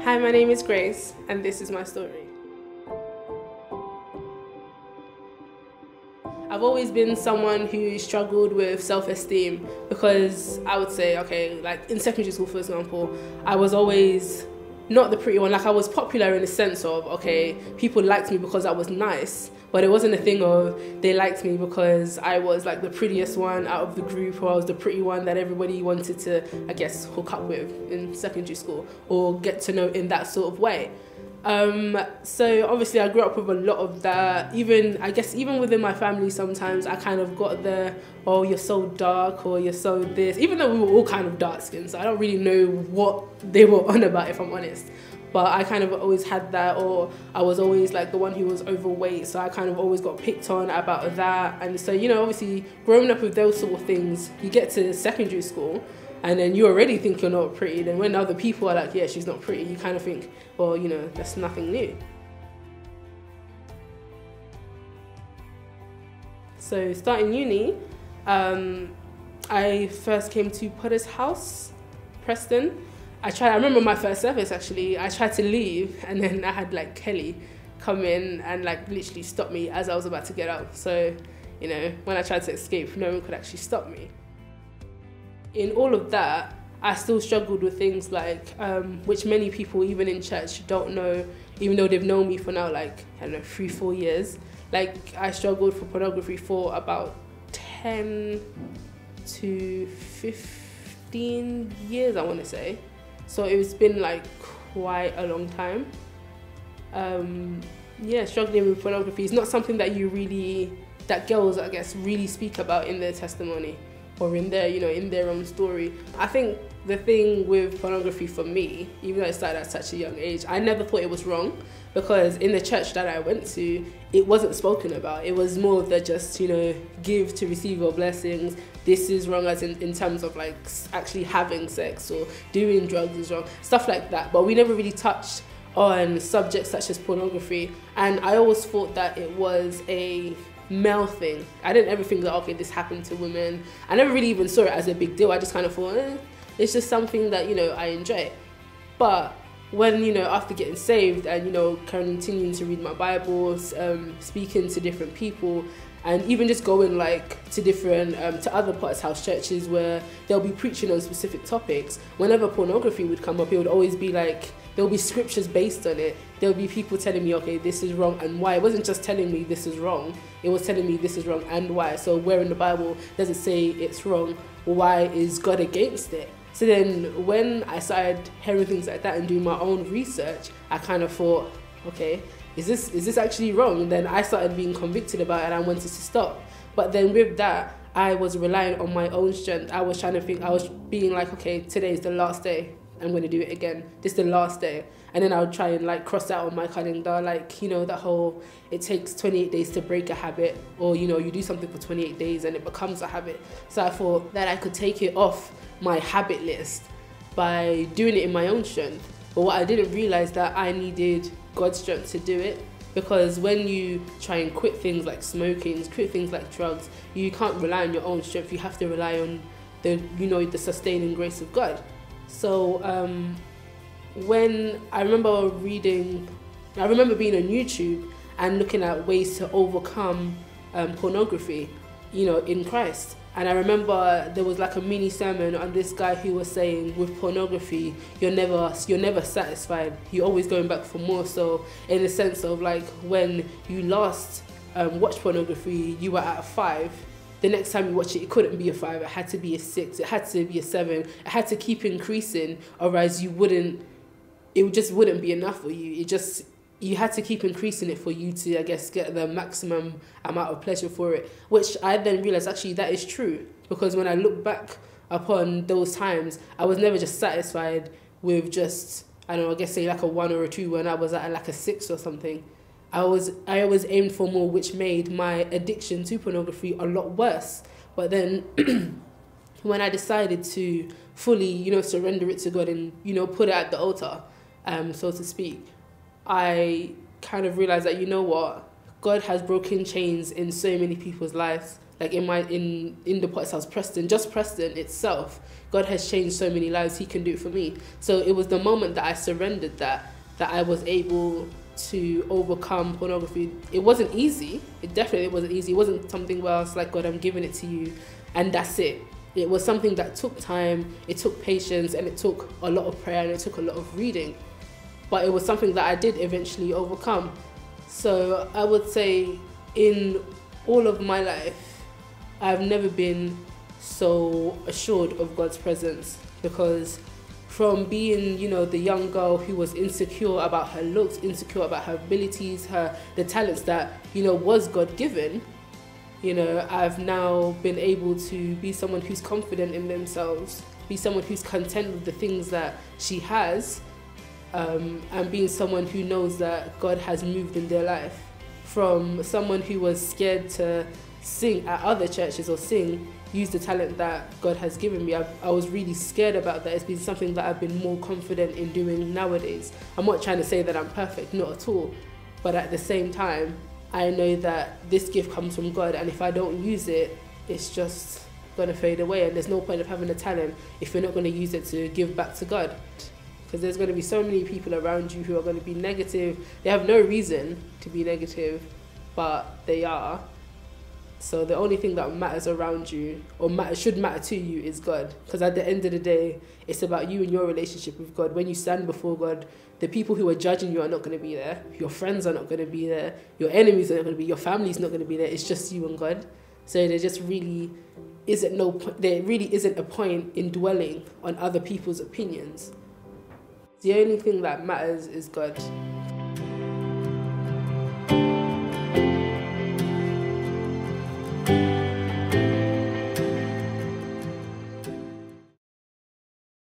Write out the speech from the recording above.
Hi, my name is Grace, and this is my story. I've always been someone who struggled with self-esteem because I would say, okay, like in secondary school, for example, I was always not the pretty one. Like I was popular in the sense of, okay, people liked me because I was nice, but it wasn't a thing of they liked me because I was like the prettiest one out of the group, or I was the pretty one that everybody wanted to, I guess, hook up with in secondary school or get to know in that sort of way. So obviously I grew up with a lot of that. Even within my family, sometimes I kind of got the, oh, you're so dark, or you're so this, even though we were all kind of dark skinned, so I don't really know what they were on about, if I'm honest. But I kind of always had that, or I was always like the one who was overweight, so I kind of always got picked on about that. And so, you know, obviously growing up with those sort of things, you get to secondary school and then you already think you're not pretty. Then when other people are like, yeah, she's not pretty, you kind of think, well, you know, that's nothing new. So starting uni, I first came to Potter's House, Preston. I remember my first service actually, I tried to leave and then I had like Kelly come in and like literally stop me as I was about to get out. So, you know, when I tried to escape, no one could actually stop me. In all of that, I still struggled with things like, which many people even in church don't know, even though they've known me for now like, I don't know, 3-4 years. Like I struggled for pornography for about 10 to 15 years, I want to say. So it's been like quite a long time. Yeah, struggling with pornography is not something that girls, I guess, really speak about in their testimony or in their, you know, in their own story. I think the thing with pornography for me, even though it started at such a young age, I never thought it was wrong, because in the church that I went to, it wasn't spoken about. It was more of the just, you know, give to receive your blessings. This is wrong, as in terms of like actually having sex or doing drugs is wrong, stuff like that. But we never really touched on subjects such as pornography. And I always thought that it was a male thing. I didn't ever think that, okay, this happened to women. I never really even saw it as a big deal. I just kind of thought, it's just something that, you know, I enjoy. But when, you know, after getting saved and, you know, continuing to read my Bibles, speaking to different people, and even just going like to different, to other Potter's House churches where they'll be preaching on specific topics, whenever pornography would come up, it would always be like, there'll be scriptures based on it. There'll be people telling me, okay, this is wrong and why. It wasn't just telling me this is wrong, it was telling me this is wrong and why. So where in the Bible does it say it's wrong? Why is God against it? So then when I started hearing things like that and doing my own research, I kind of thought, okay, is this actually wrong? And then I started being convicted about it and I wanted to stop. But then with that, I was relying on my own strength. I was trying to think, I was being like, okay, today is the last day. I'm going to do it again. This is the last day. And then I would try and like cross that on my calendar, like, you know, that whole, it takes 28 days to break a habit, or, you know, you do something for 28 days and it becomes a habit. So I thought that I could take it off my habit list by doing it in my own strength. But what I didn't realize that I needed God's strength to do it, because when you try and quit things like smoking, quit things like drugs, you can't rely on your own strength. You have to rely on the, you know, the sustaining grace of God. So when I remember being on YouTube and looking at ways to overcome pornography, you know, in Christ. And I remember there was like a mini sermon on this guy who was saying, with pornography, you're never satisfied. You're always going back for more. So in the sense of like, when you last watched pornography, you were at a 5. The next time you watch it, it couldn't be a 5. It had to be a 6. It had to be a 7. It had to keep increasing, otherwise it just wouldn't be enough for you. You had to keep increasing it for you to, I guess, get the maximum amount of pleasure for it, which I then realized actually that is true, because when I look back upon those times, I was never just satisfied with just, I don't know, I guess say like a 1 or a 2 when I was at like a 6 or something. I always aimed for more, which made my addiction to pornography a lot worse. But then when I decided to fully, you know, surrender it to God and, you know, put it at the altar, so to speak, I kind of realized that, you know what, God has broken chains in so many people's lives. like in the Potter's House, Preston, just Preston itself, God has changed so many lives. He can do it for me. So it was the moment that I surrendered that I was able to overcome pornography. It wasn't easy. It definitely wasn't easy. It wasn't something where I was like, God, I'm giving it to you, and that's it. It was something that took time, it took patience, and it took a lot of prayer, and it took a lot of reading. But it was something that I did eventually overcome. So I would say in all of my life, I've never been so assured of God's presence, because from being, the young girl who was insecure about her looks, insecure about her abilities, the talents that, was God-given, I've now been able to be someone who's confident in themselves, be someone who's content with the things that she has, and being someone who knows that God has moved in their life. From someone who was scared to sing at other churches or use the talent that God has given me. I was really scared about that. It's been something that I've been more confident in doing nowadays. I'm not trying to say that I'm perfect, not at all. But at the same time, I know that this gift comes from God, and if I don't use it, it's just going to fade away, and there's no point of having a talent if you're not going to use it to give back to God. Because there's going to be so many people around you who are going to be negative. They have no reason to be negative, but they are. So the only thing that matters around you, or should matter to you, is God. Because at the end of the day, it's about you and your relationship with God. When you stand before God, the people who are judging you are not going to be there. Your friends are not going to be there. Your enemies are not going to be. Your family's not going to be there. It's just you and God. So there really isn't a point in dwelling on other people's opinions. The only thing that matters is God.